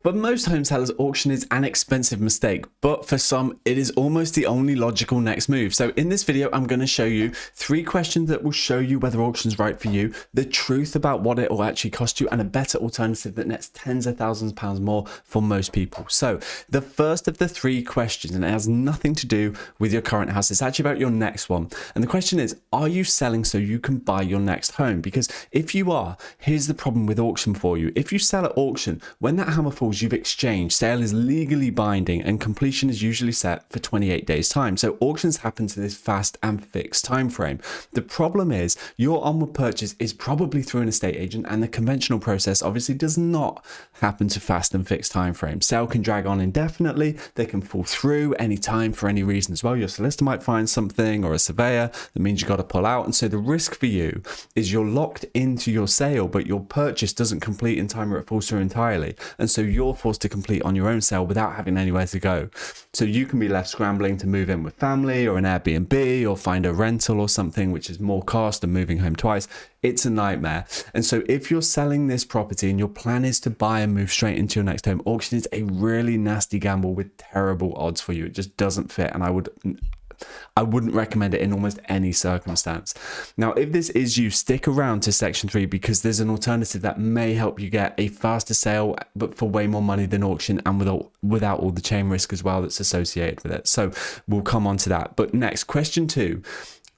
For most home sellers, auction is an expensive mistake, but for some, it is almost the only logical next move. So in this video, I'm going to show you 3 questions that will show you whether auction is right for you, the truth about what it will actually cost you, and a better alternative that nets tens of thousands of pounds more for most people. So the first of the 3 questions, and it has nothing to do with your current house, it's actually about your next one. And the question is, are you selling so you can buy your next home? Because if you are, here's the problem with auction for you. If you sell at auction, when that hammer falls, you've exchanged, sale is legally binding, and completion is usually set for 28 days time. So auctions happen to this fast and fixed time frame. The problem is your onward purchase is probably through an estate agent, and the conventional process obviously does not happen to fast and fixed time frames. Sale can drag on indefinitely, they can fall through any time for any reason as well. Your solicitor might find something, or a surveyor, that means you got to pull out. And so the risk for you is you're locked into your sale, but your purchase doesn't complete in time, or it falls through entirely, and so you're forced to complete on your own sale without having anywhere to go. So you can be left scrambling to move in with family or an Airbnb, or find a rental or something, which is more cost than moving home twice. It's a nightmare. And so if you're selling this property and your plan is to buy and move straight into your next home, auction is a really nasty gamble with terrible odds for you. It just doesn't fit, and I wouldn't recommend it in almost any circumstance. Now, if this is you, stick around to section 3, because there's an alternative that may help you get a faster sale, but for way more money than auction, and without all the chain risk as well that's associated with it. So we'll come on to that. But next, question 2.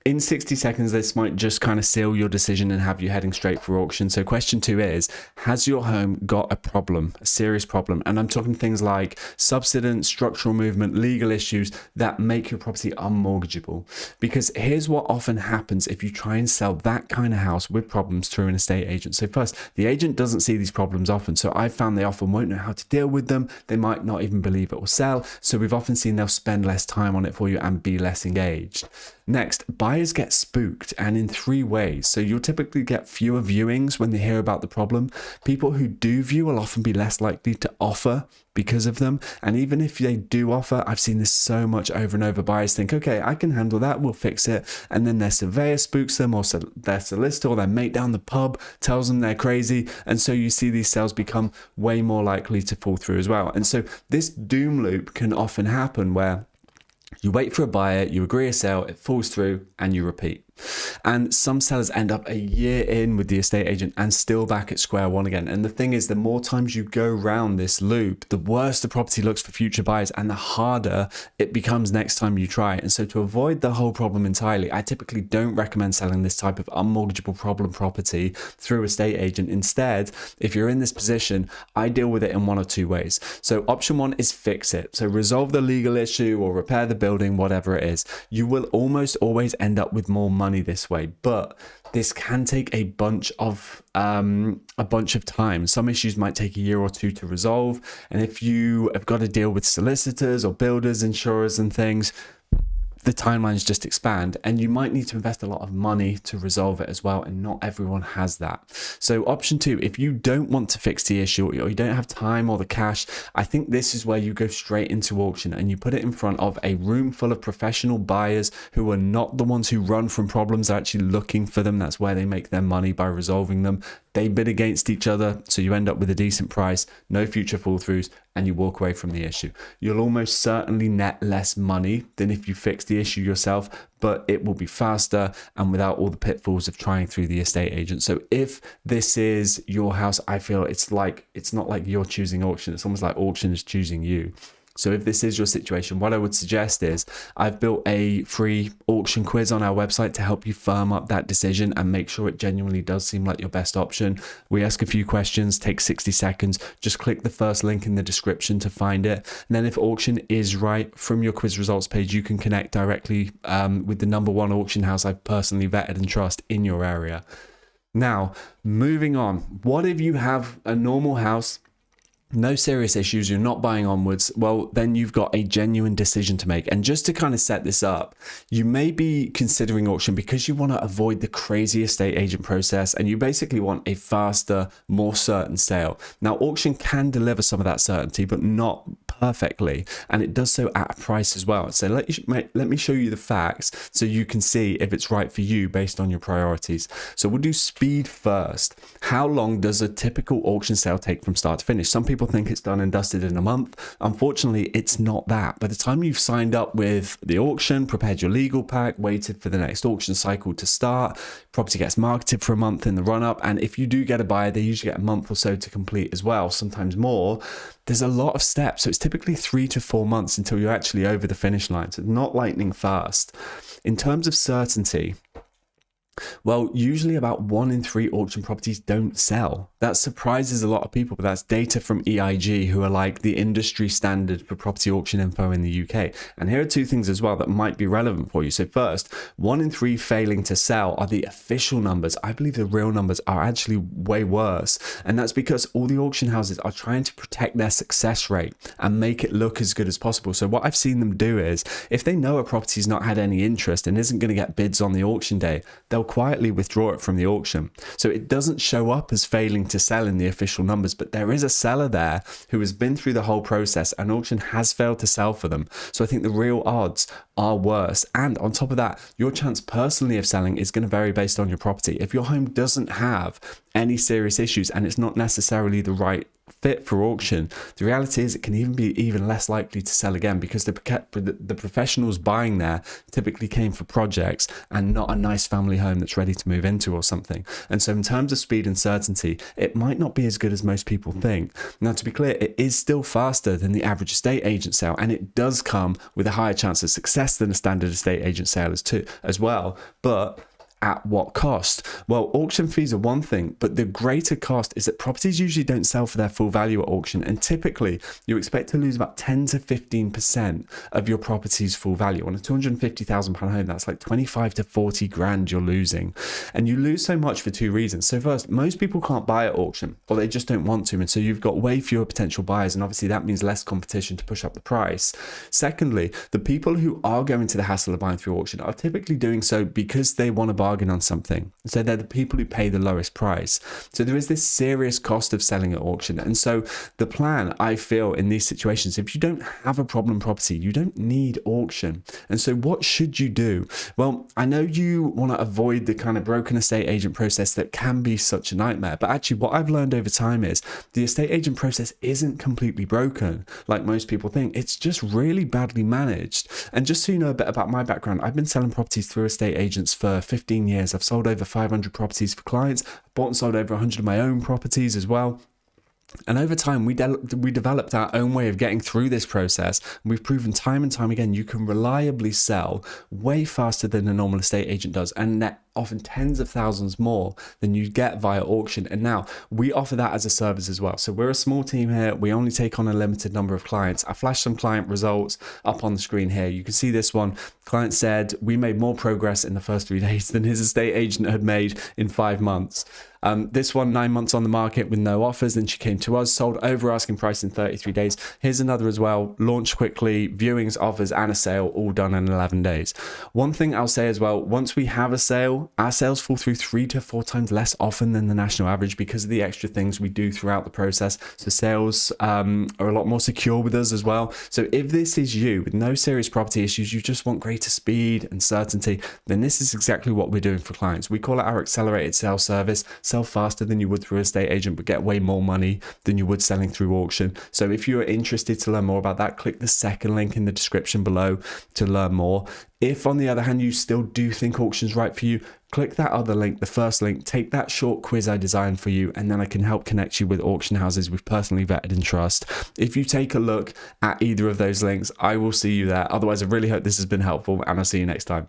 In 60 seconds, this might just kind of seal your decision and have you heading straight for auction. So question 2 is, has your home got a problem, a serious problem? And I'm talking things like subsidence, structural movement, legal issues that make your property unmortgageable. Because here's what often happens if you try and sell that kind of house with problems through an estate agent. So first, the agent doesn't see these problems often. So I've found they often won't know how to deal with them. They might not even believe it will sell. So we've often seen they'll spend less time on it for you and be less engaged. Next, buyers get spooked, and in 3 ways. So you'll typically get fewer viewings when they hear about the problem. People who do view will often be less likely to offer because of them. And even if they do offer, I've seen this so much over and over, buyers think, okay, I can handle that, we'll fix it. And then their surveyor spooks them, or their solicitor or their mate down the pub tells them they're crazy. And so you see these sales become way more likely to fall through as well. And so this doom loop can often happen where you wait for a buyer, you agree a sale, it falls through, and you repeat. And some sellers end up a year in with the estate agent and still back at square one again. And the thing is, the more times you go round this loop, the worse the property looks for future buyers, and the harder it becomes next time you try. And so to avoid the whole problem entirely, I typically don't recommend selling this type of unmortgageable problem property through estate agent. Instead, if you're in this position, I deal with it in 1 or 2 ways. So option 1 is fix it. So resolve the legal issue or repair the building, whatever it is. You will almost always end up with more money this way, but this can take a bunch of time. Some issues might take a year or 2 to resolve, and if you have got to deal with solicitors or builders, insurers and things, the timelines just expand, and you might need to invest a lot of money to resolve it as well, and not everyone has that. So option 2, if you don't want to fix the issue, or you don't have time or the cash, I think this is where you go straight into auction and you put it in front of a room full of professional buyers who are not the ones who run from problems, they're actually looking for them. That's where they make their money, by resolving them. They bid against each other, so you end up with a decent price, no future fall throughs, and you walk away from the issue. You'll almost certainly net less money than if you fix the issue yourself, but it will be faster and without all the pitfalls of trying through the estate agent. So if this is your house, I feel it's not like you're choosing auction, it's almost like auction is choosing you. So if this is your situation, what I would suggest is I've built a free auction quiz on our website to help you firm up that decision and make sure it genuinely does seem like your best option. We ask a few questions, take 60 seconds. Just click the first link in the description to find it. And then if auction is right, from your quiz results page, you can connect directly with the #1 auction house I've personally vetted and trust in your area. Now, moving on. What if you have a normal house, no serious issues, you're not buying onwards? Well, then you've got a genuine decision to make. And just to kind of set this up, you may be considering auction because you want to avoid the crazy estate agent process, and you basically want a faster, more certain sale. Now, auction can deliver some of that certainty, but not perfectly, and it does so at a price as well. So let me show you the facts so you can see if it's right for you based on your priorities. So we'll do speed first. How long does a typical auction sale take from start to finish? Some people people think it's done and dusted in a month. Unfortunately, it's not that. By the time you've signed up with the auction, prepared your legal pack, waited for the next auction cycle to start, property gets marketed for a month in the run-up, and if you do get a buyer, they usually get a month or so to complete as well, sometimes more. There's a lot of steps, so it's typically 3 to 4 months until you're actually over the finish line, so it's not lightning fast. In terms of certainty, well, usually about 1 in 3 auction properties don't sell. That surprises a lot of people, but that's data from EIG, who are like the industry standard for property auction info in the UK. And here are 2 things as well that might be relevant for you. So first, 1 in 3 failing to sell are the official numbers. I believe the real numbers are actually way worse. And that's because all the auction houses are trying to protect their success rate and make it look as good as possible. So what I've seen them do is, if they know a property's not had any interest and isn't going to get bids on the auction day, they'll quietly withdraw it from the auction. So it doesn't show up as failing to sell in the official numbers, but there is a seller there who has been through the whole process and auction has failed to sell for them. So I think the real odds are worse. And on top of that, your chance personally of selling is going to vary based on your property. If your home doesn't have any serious issues and it's not necessarily the right fit for auction, the reality is it can even be even less likely to sell again, because the professionals buying there typically came for projects and not a nice family home that's ready to move into or something. And so in terms of speed and certainty, it might not be as good as most people think. Now, to be clear, it is still faster than the average estate agent sale, and it does come with a higher chance of success than a standard estate agent sale as well. But at what cost? Well, auction fees are one thing, but the greater cost is that properties usually don't sell for their full value at auction, and typically you expect to lose about 10 to 15% of your property's full value. On a £250,000 home, that's like 25 to 40 grand you're losing. And you lose so much for 2 reasons. So first, most people can't buy at auction, or they just don't want to, and so you've got way fewer potential buyers, and obviously that means less competition to push up the price. Secondly, the people who are going to the hassle of buying through auction are typically doing so because they want to bargain on something. So they're the people who pay the lowest price. So there is this serious cost of selling at auction. And so the plan, I feel, in these situations, if you don't have a problem property, you don't need auction. And so what should you do? Well, I know you want to avoid the kind of broken estate agent process that can be such a nightmare, but actually what I've learned over time is the estate agent process isn't completely broken like most people think. It's just really badly managed. And just so you know a bit about my background, I've been selling properties through estate agents for 15 years. I've sold over 500 properties for clients. I've bought and sold over 100 of my own properties as well. And over time, we developed our own way of getting through this process. And we've proven time and time again, you can reliably sell way faster than a normal estate agent does, and net often tens of thousands more than you get via auction. And now we offer that as a service as well. So we're a small team here. We only take on a limited number of clients. I flashed some client results up on the screen here. You can see this one. Client said we made more progress in the first 3 days than his estate agent had made in 5 months. This one, 9 months on the market with no offers. Then she came to us, sold over asking price in 33 days. Here's another as well, launched quickly, viewings, offers, and a sale all done in 11 days. One thing I'll say as well, once we have a sale, our sales fall through 3 to 4 times less often than the national average because of the extra things we do throughout the process. So sales are a lot more secure with us as well. So if this is you with no serious property issues, you just want greater speed and certainty, then this is exactly what we're doing for clients. We call it our accelerated sales service. Sell faster than you would through a estate agent, but get way more money than you would selling through auction. So if you're interested to learn more about that, click the second link in the description below to learn more. If on the other hand, you still do think auction's right for you, click that other link, the first link, take that short quiz I designed for you, and then I can help connect you with auction houses we've personally vetted and trust. If you take a look at either of those links, I will see you there. Otherwise, I really hope this has been helpful, and I'll see you next time.